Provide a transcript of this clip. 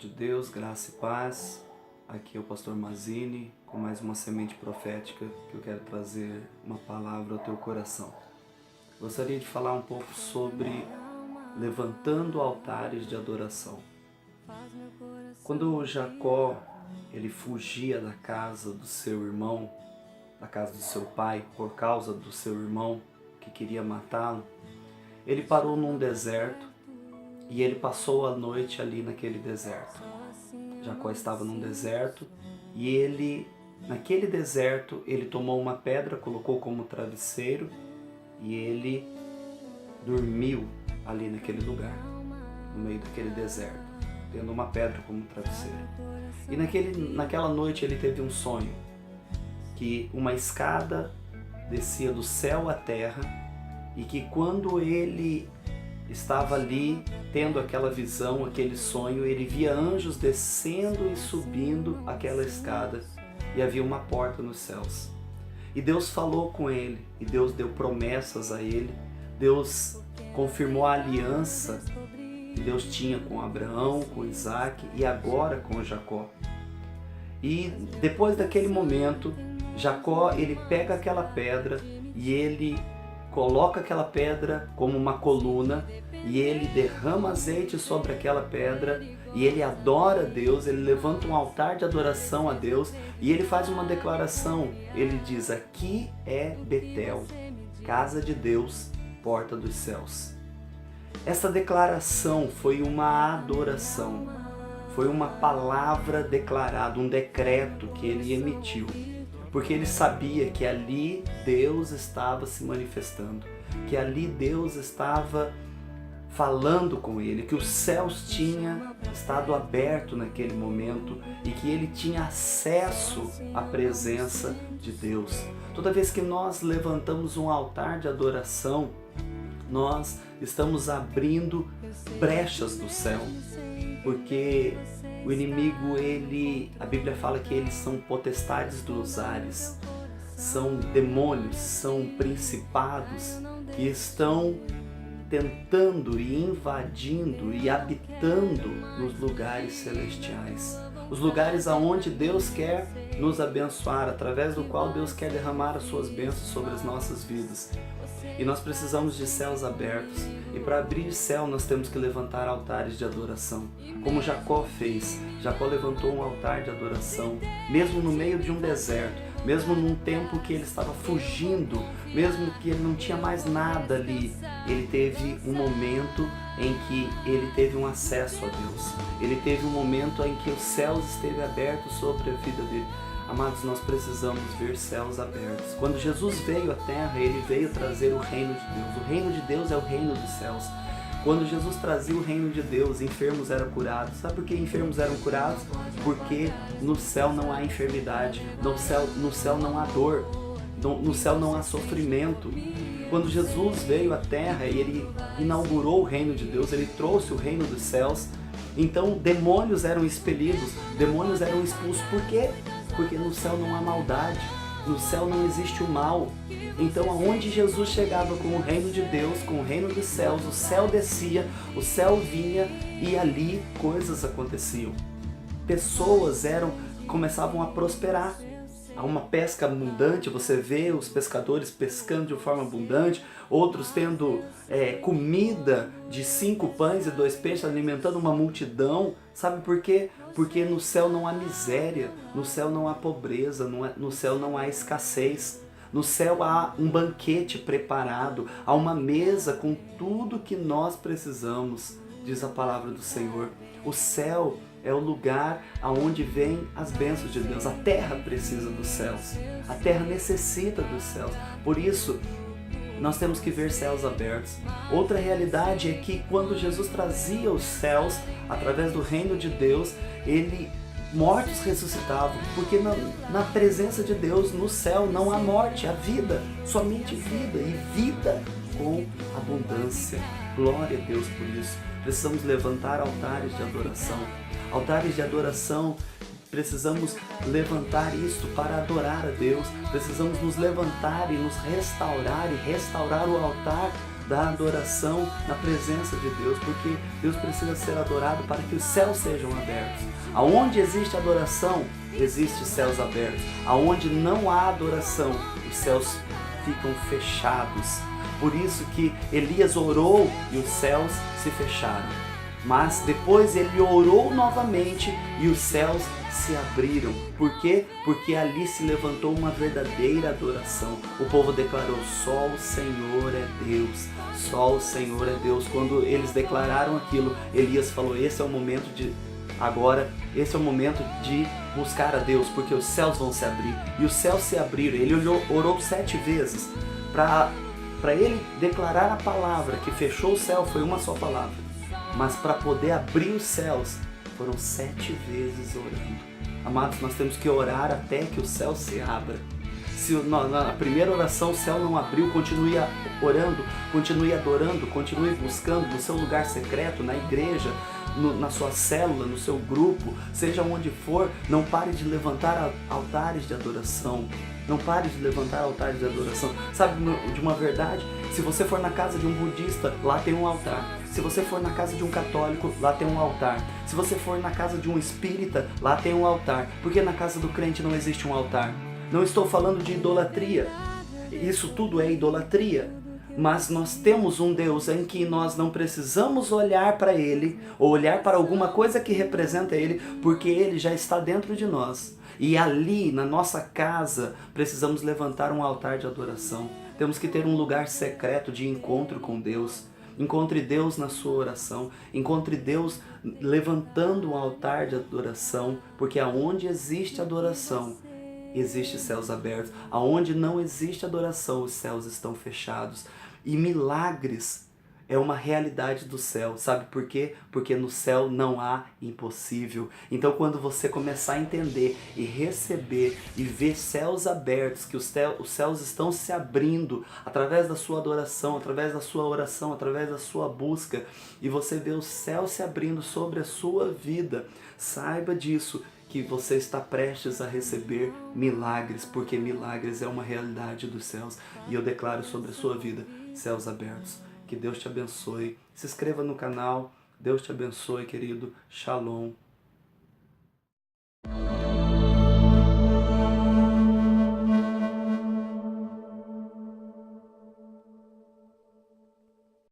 de Deus, graça e paz. Aqui é o pastor Mazini com mais uma semente profética que eu quero trazer uma palavra ao teu coração. Gostaria de falar um pouco sobre levantando altares de adoração. Quando Jacó ele fugia da casa do seu irmão, da casa do seu pai, por causa do seu irmão que queria matá-lo, ele parou num deserto e ele passou a noite ali naquele deserto. Jacó estava num deserto e naquele deserto, ele tomou uma pedra, colocou como travesseiro e ele dormiu ali naquele lugar, no meio daquele deserto, tendo uma pedra como travesseiro. E naquela noite ele teve um sonho, que uma escada descia do céu à terra e que quando ele estava ali tendo aquela visão, aquele sonho, ele via anjos descendo e subindo aquela escada e havia uma porta nos céus. E Deus falou com ele, e Deus deu promessas a ele, Deus confirmou a aliança que Deus tinha com Abraão, com Isaac e agora com Jacó. E depois daquele momento, Jacó ele pega aquela pedra e ele coloca aquela pedra como uma coluna e ele derrama azeite sobre aquela pedra e ele adora a Deus, ele levanta um altar de adoração a Deus e ele faz uma declaração. Ele diz: aqui é Betel, casa de Deus, porta dos céus. Essa declaração foi uma adoração, foi uma palavra declarada, um decreto que ele emitiu. Porque ele sabia que ali Deus estava se manifestando, que ali Deus estava falando com ele, que os céus tinham estado abertos naquele momento e que ele tinha acesso à presença de Deus. Toda vez que nós levantamos um altar de adoração, nós estamos abrindo brechas do céu, porque o inimigo, a Bíblia fala que eles são potestades dos ares, são demônios, são principados que estão tentando e invadindo e habitando nos lugares celestiais. Os lugares aonde Deus quer nos abençoar, através do qual Deus quer derramar as suas bênçãos sobre as nossas vidas. E nós precisamos de céus abertos. E para abrir céu nós temos que levantar altares de adoração. Como Jacó fez. Jacó levantou um altar de adoração, mesmo no meio de um deserto, mesmo num tempo que ele estava fugindo, mesmo que ele não tinha mais nada ali. Ele teve um momento em que ele teve um acesso a Deus. Ele teve um momento em que os céus esteve abertos sobre a vida dele. Amados, nós precisamos ver céus abertos. Quando Jesus veio à terra, ele veio trazer o reino de Deus. O reino de Deus é o reino dos céus. Quando Jesus trazia o reino de Deus, enfermos eram curados. Sabe por que enfermos eram curados? Porque no céu não há enfermidade, no céu não há dor, no céu não há sofrimento. Quando Jesus veio à terra e ele inaugurou o reino de Deus, ele trouxe o reino dos céus, então demônios eram expelidos, demônios eram expulsos. Por quê? Porque no céu não há maldade, no céu não existe o mal. Então aonde Jesus chegava com o reino de Deus, com o reino dos céus, o céu descia, o céu vinha e ali coisas aconteciam. Pessoas começavam a prosperar. Há uma pesca abundante, você vê os pescadores pescando de forma abundante, outros tendo comida de 5 pães e 2 peixes, alimentando uma multidão. Sabe por quê? Porque no céu não há miséria, no céu não há pobreza, no céu não há escassez. No céu há um banquete preparado, há uma mesa com tudo que nós precisamos, diz a palavra do Senhor. O céu é o lugar aonde vêm as bênçãos de Deus. A terra precisa dos céus, a terra necessita dos céus. Por isso, nós temos que ver céus abertos. Outra realidade é que quando Jesus trazia os céus, através do reino de Deus, mortos ressuscitavam, porque na presença de Deus, no céu, não há morte, há vida, somente vida, e vida com abundância. Glória a Deus por isso. Precisamos levantar altares de adoração. Altares de adoração, precisamos levantar isto para adorar a Deus. Precisamos nos levantar e nos restaurar e restaurar o altar da adoração na presença de Deus, porque Deus precisa ser adorado para que os céus sejam abertos. Aonde existe adoração, existem céus abertos. Aonde não há adoração, os céus ficam fechados. Por isso que Elias orou e os céus se fecharam. Mas depois ele orou novamente e os céus se abriram. Por quê? Porque ali se levantou uma verdadeira adoração. O povo declarou: só o Senhor é Deus, só o Senhor é Deus. Quando eles declararam aquilo, Elias falou: esse é o momento esse é o momento de buscar a Deus, porque os céus vão se abrir. E os céus se abriram. Ele orou 7 vezes. Para ele declarar a palavra que fechou o céu, foi uma só palavra. Mas para poder abrir os céus, foram 7 vezes orando. Amados, nós temos que orar até que o céu se abra. Se na primeira oração o céu não abriu, continue orando, continue adorando, continue buscando no seu lugar secreto, na igreja, na sua célula, no seu grupo, seja onde for. Não pare de levantar altares de adoração. Não pare de levantar altares de adoração. Sabe de uma verdade? Se você for na casa de um budista, lá tem um altar. Se você for na casa de um católico, lá tem um altar. Se você for na casa de um espírita, lá tem um altar. Porque na casa do crente não existe um altar. Não estou falando de idolatria. Isso tudo é idolatria. Mas nós temos um Deus em que nós não precisamos olhar para Ele, ou olhar para alguma coisa que representa Ele, porque Ele já está dentro de nós. E ali, na nossa casa, precisamos levantar um altar de adoração. Temos que ter um lugar secreto de encontro com Deus. Encontre Deus na sua oração. Encontre Deus levantando um altar de adoração, porque aonde existe adoração, existe céus abertos. Aonde não existe adoração, os céus estão fechados. E milagres é uma realidade do céu. Sabe por quê? Porque no céu não há impossível. Então quando você começar a entender e receber e ver céus abertos, que os céus estão se abrindo através da sua adoração, através da sua oração, através da sua busca, e você vê o céu se abrindo sobre a sua vida, saiba disso, que você está prestes a receber milagres, porque milagres é uma realidade dos céus. E eu declaro sobre a sua vida céus abertos. Que Deus te abençoe. Se inscreva no canal. Deus te abençoe, querido. Shalom.